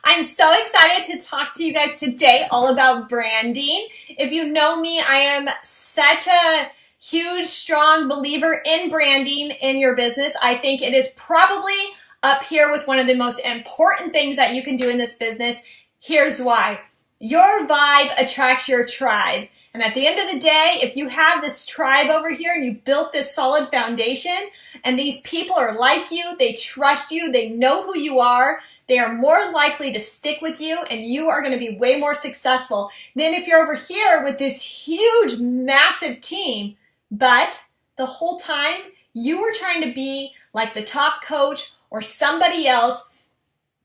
I'm so excited to talk to you guys today all about branding. If you know me, I am such a huge, strong believer in branding in your business. I think it is probably up here with one of the most important things that you can do in this business. Here's why. Your vibe attracts your tribe. And at the end of the day, if you have this tribe over here and you built this solid foundation and these people are like you, they trust you, they know who you are, they are more likely to stick with you and you are going to be way more successful than if you're over here with this huge, massive team, but the whole time you were trying to be like the top coach or somebody else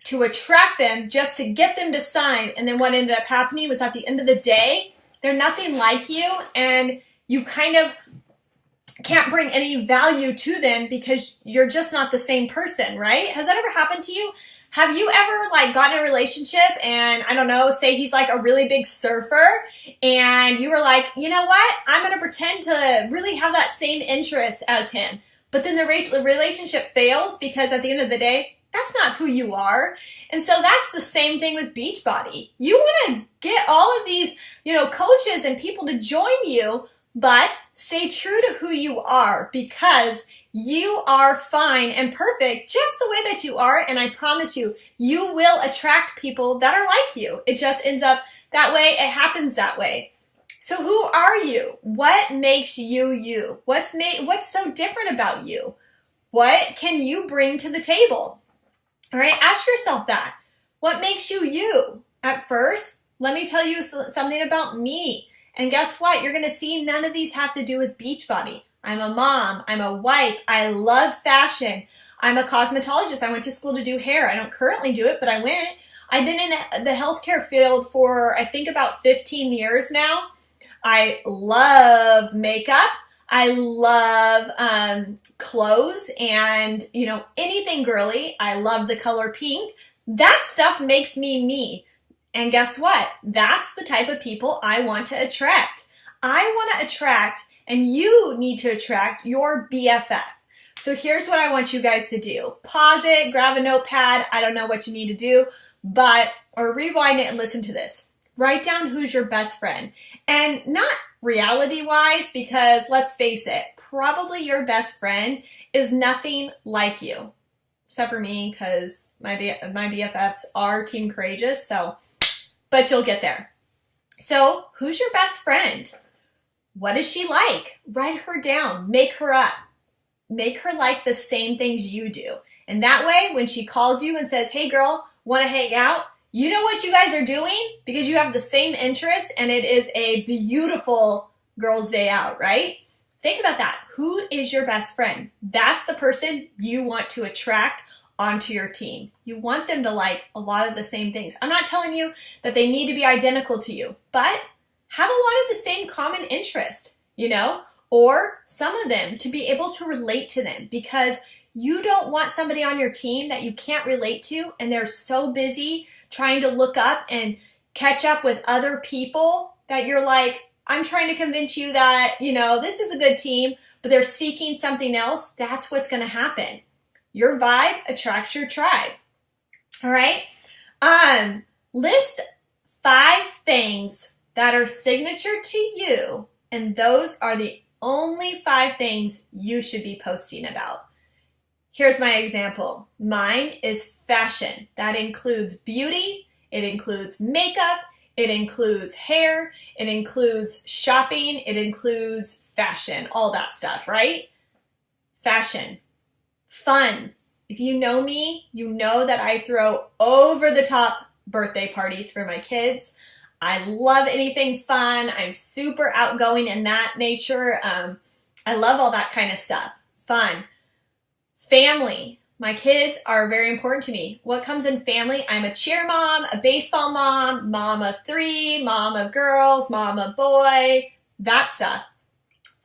to attract them just to get them to sign. And then what ended up happening was at the end of the day, they're nothing like you and you kind of can't bring any value to them because you're just not the same person, right? Has that ever happened to you? Have you ever gotten in a relationship and I don't know, say he's like a really big surfer and you were like, you know what? I'm going to pretend to really have that same interest as him. But then the relationship fails because at the end of the day, that's not who you are. And so that's the same thing with Beachbody. You want to get all of these, coaches and people to join you, but stay true to who you are because you are fine and perfect just the way that you are. And I promise you, you will attract people that are like you. It just ends up that way. It happens that way. So who are you? What makes you you? What's so different about you? What can you bring to the table? All right, ask yourself that. What makes you you? At first, let me tell you something about me. And guess what? You're going to see none of these have to do with Beachbody. I'm a mom. I'm a wife. I love fashion. I'm a cosmetologist. I went to school to do hair. I don't currently do it, but I went. I've been in the healthcare field for, I think, about 15 years now. I love makeup. I love clothes and, anything girly. I love the color pink. That stuff makes me me. And guess what? That's the type of people I want to attract. I want to attract, and you need to attract your BFF. So here's what I want you guys to do. Pause it, grab a notepad. I don't know what you need to do, or rewind it and listen to this. Write down who's your best friend. And not reality-wise, because let's face it, probably your best friend is nothing like you. Except for me, because my BFFs are Team Courageous, but you'll get there. So, who's your best friend? What is she like? Write her down. Make her up. Make her like the same things you do. And that way, when she calls you and says, hey girl, want to hang out? You know what you guys are doing because you have the same interest and it is a beautiful girls' day out, right? Think about that. Who is your best friend? That's the person you want to attract onto your team. You want them to like a lot of the same things. I'm not telling you that they need to be identical to you, but have a lot of the same common interest, or some of them to be able to relate to them because you don't want somebody on your team that you can't relate to and they're so busy trying to look up and catch up with other people that you're like, I'm trying to convince you that, this is a good team, but they're seeking something else. That's what's going to happen. Your vibe attracts your tribe. All right. List 5 things that are signature to you. And those are the only 5 things you should be posting about. Here's my example. Mine is fashion. That includes beauty. It includes makeup. It includes hair. It includes shopping. It includes fashion. All that stuff, right? Fashion. Fun. If you know me, you know that I throw over the top birthday parties for my kids. I love anything fun. I'm super outgoing in that nature. I love all that kind of stuff. Fun. Family. My kids are very important to me. What comes in family? I'm a cheer mom, a baseball mom, mom of 3, mom of girls, mom of boy, that stuff.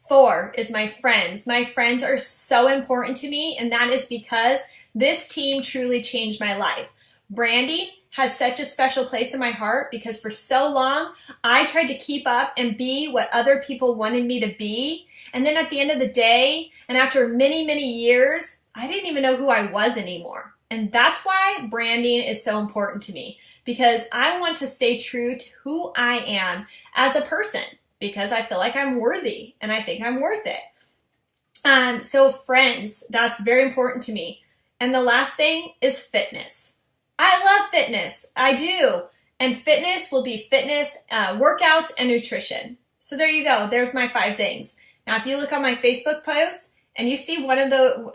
4 is my friends. My friends are so important to me, and that is because this team truly changed my life. Branding has such a special place in my heart because for so long, I tried to keep up and be what other people wanted me to be. And then at the end of the day, and after many, many years, I didn't even know who I was anymore. And that's why branding is so important to me, because I want to stay true to who I am as a person, because I feel like I'm worthy and I think I'm worth it. So friends, that's very important to me. And the last thing is fitness. I love fitness. I do. And fitness will be fitness, workouts, and nutrition. So there you go. There's my 5 things. Now, if you look on my Facebook post and you see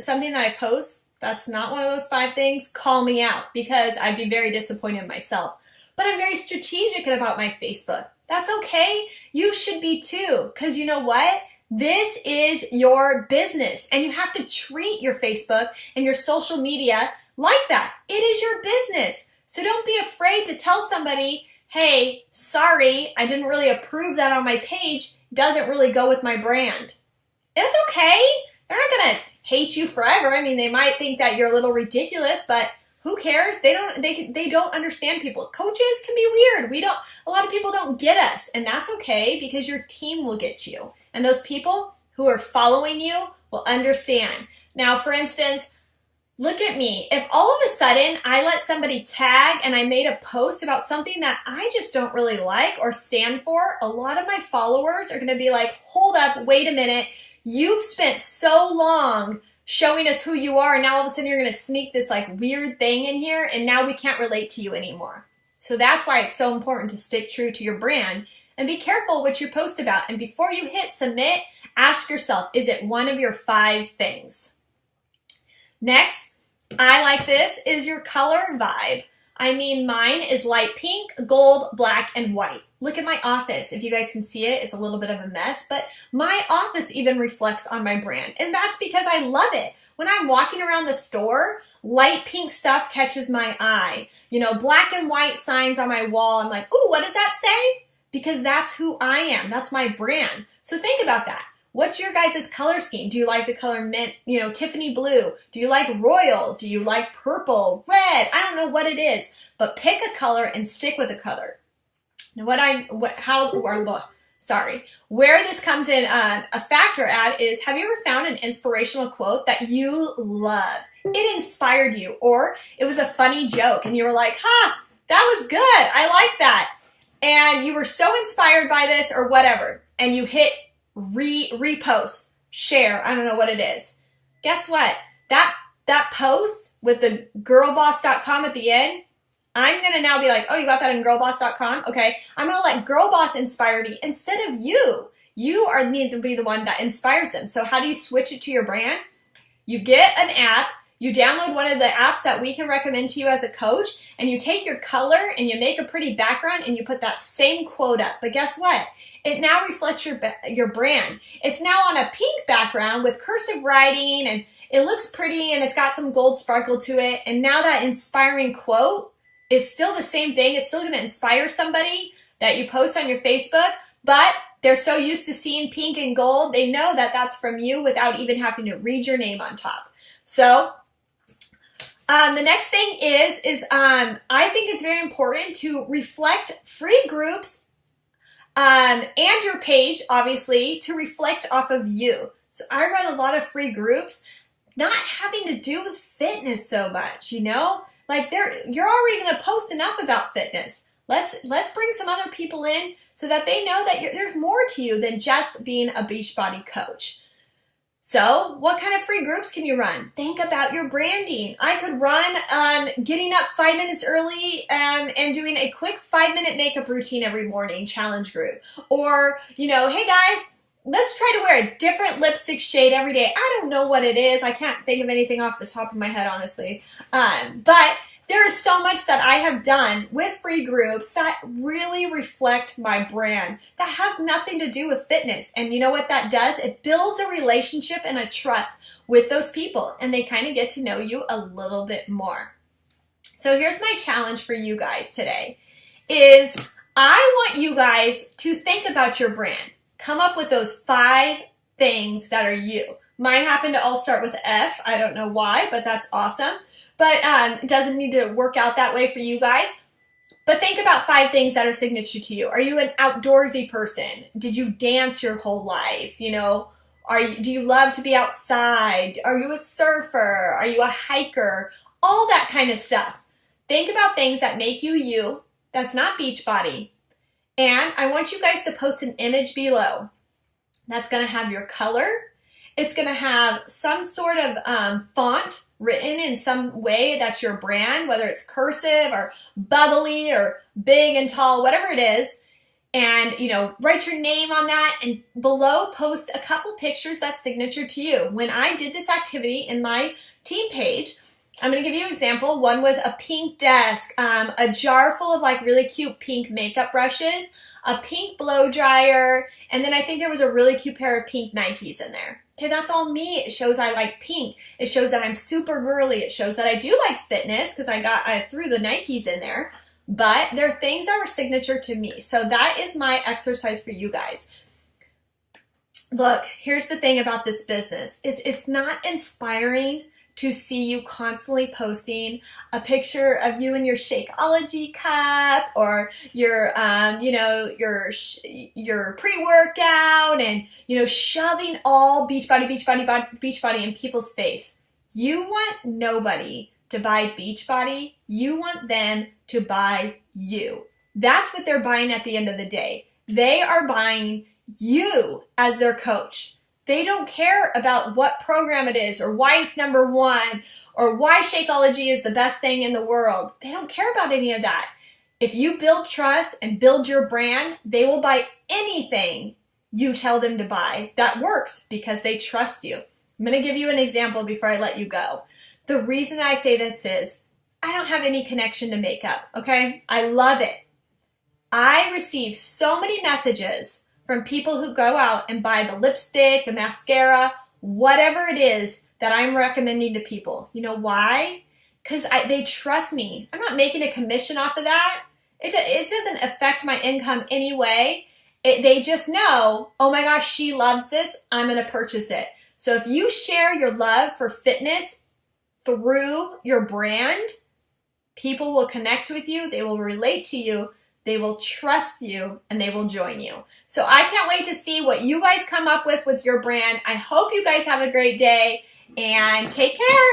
something that I post that's not one of those 5 things, call me out, because I'd be very disappointed in myself. But I'm very strategic about my Facebook. That's okay. You should be too, because you know what? This is your business, and you have to treat your Facebook and your social media like that. It is your business. So don't be afraid to tell somebody, hey, sorry, I didn't really approve that on my page. Doesn't really go with my brand. It's okay. They're not going to hate you forever. I mean, they might think that you're a little ridiculous, but who cares? They don't understand people. Coaches can be weird. A lot of people don't get us, and that's okay, because your team will get you. And those people who are following you will understand. Now, for instance, look at me. If all of a sudden I let somebody tag and I made a post about something that I just don't really like or stand for, a lot of my followers are going to be like, hold up, wait a minute. You've spent so long showing us who you are, and now all of a sudden you're going to sneak this like weird thing in here, and now we can't relate to you anymore. So that's why it's so important to stick true to your brand and be careful what you post about. And before you hit submit, ask yourself, is it one of your 5 things? Next, I like this, is your color vibe. I mean, mine is light pink, gold, black, and white. Look at my office. If you guys can see it, it's a little bit of a mess, but my office even reflects on my brand. And that's because I love it. When I'm walking around the store, light pink stuff catches my eye. You know, black and white signs on my wall. I'm like, ooh, what does that say? Because that's who I am. That's my brand. So think about that. What's your guys' color scheme? Do you like the color mint, Tiffany blue? Do you like royal? Do you like purple, red? I don't know what it is, but pick a color and stick with a color. Now, where this comes in a factor at is, have you ever found an inspirational quote that you love? It inspired you, or it was a funny joke and you were like, that was good. I like that. And you were so inspired by this or whatever, and you hit repost, share, I don't know what it is. Guess what? That post with the girlboss.com at the end, I'm going to now be like, oh, you got that in girlboss.com? Okay. I'm going to let Girlboss inspire me instead of you. You need to be the one that inspires them. So how do you switch it to your brand? You get an app, you download one of the apps that we can recommend to you as a coach, and you take your color and you make a pretty background and you put that same quote up. But guess what? It now reflects your brand. It's now on a pink background with cursive writing, and it looks pretty, and it's got some gold sparkle to it. And now that inspiring quote is still the same thing. It's still going to inspire somebody that you post on your Facebook, but they're so used to seeing pink and gold, they know that that's from you without even having to read your name on top. So the next thing is I think it's very important to reflect free groups and your page, obviously, to reflect off of you. So I run a lot of free groups, not having to do with fitness so much, Like you're already going to post enough about fitness. Let's bring some other people in so that they know that there's more to you than just being a Beachbody coach. So what kind of free groups can you run? Think about your branding. I could run getting up 5 minutes early and doing a quick 5-minute makeup routine every morning challenge group. Or, hey guys, let's try to wear a different lipstick shade every day. I don't know what it is. I can't think of anything off the top of my head, honestly. But there is so much that I have done with free groups that really reflect my brand that has nothing to do with fitness. And you know what that does? It builds a relationship and a trust with those people, and they kind of get to know you a little bit more. So here's my challenge for you guys today is I want you guys to think about your brand. Come up with those 5 things that are you. Mine happen to all start with F. I don't know why, but that's awesome. But it doesn't need to work out that way for you guys. But think about 5 things that are signature to you. Are you an outdoorsy person? Did you dance your whole life? Do you love to be outside? Are you a surfer? Are you a hiker? all that kind of stuff. Think about things that make you you, that's not Beachbody. And I want you guys to post an image below that's going to have your color. It's going to have some sort of font written in some way that's your brand, whether it's cursive or bubbly or big and tall, whatever it is. And, write your name on that, and below post a couple pictures that's signature to you. When I did this activity in my team page, I'm going to give you an example. One was a pink desk, a jar full of like really cute pink makeup brushes, a pink blow dryer, and then I think there was a really cute pair of pink Nikes in there. Okay, that's all me. It shows I like pink. It shows that I'm super girly. It shows that I do like fitness because I threw the Nikes in there. But they're things that were signature to me. So that is my exercise for you guys. Look, here's the thing about this business is it's not inspiring to see you constantly posting a picture of you in your Shakeology cup or your pre-workout and, shoving all Beachbody in people's face. You want nobody to buy Beachbody. You want them to buy you. That's what they're buying at the end of the day. They are buying you as their coach. They don't care about what program it is or why it's number one or why Shakeology is the best thing in the world. They don't care about any of that. If you build trust and build your brand, they will buy anything you tell them to buy that works because they trust you. I'm going to give you an example before I let you go. The reason I say this is I don't have any connection to makeup, okay? I love it. I receive so many messages from people who go out and buy the lipstick, the mascara, whatever it is that I'm recommending to people. You know why? Because they trust me. I'm not making a commission off of that. It doesn't affect my income anyway. They just know, oh my gosh, she loves this. I'm going to purchase it. So if you share your love for fitness through your brand, people will connect with you, they will relate to you, they will trust you, and they will join you. So I can't wait to see what you guys come up with your brand. I hope you guys have a great day, and take care.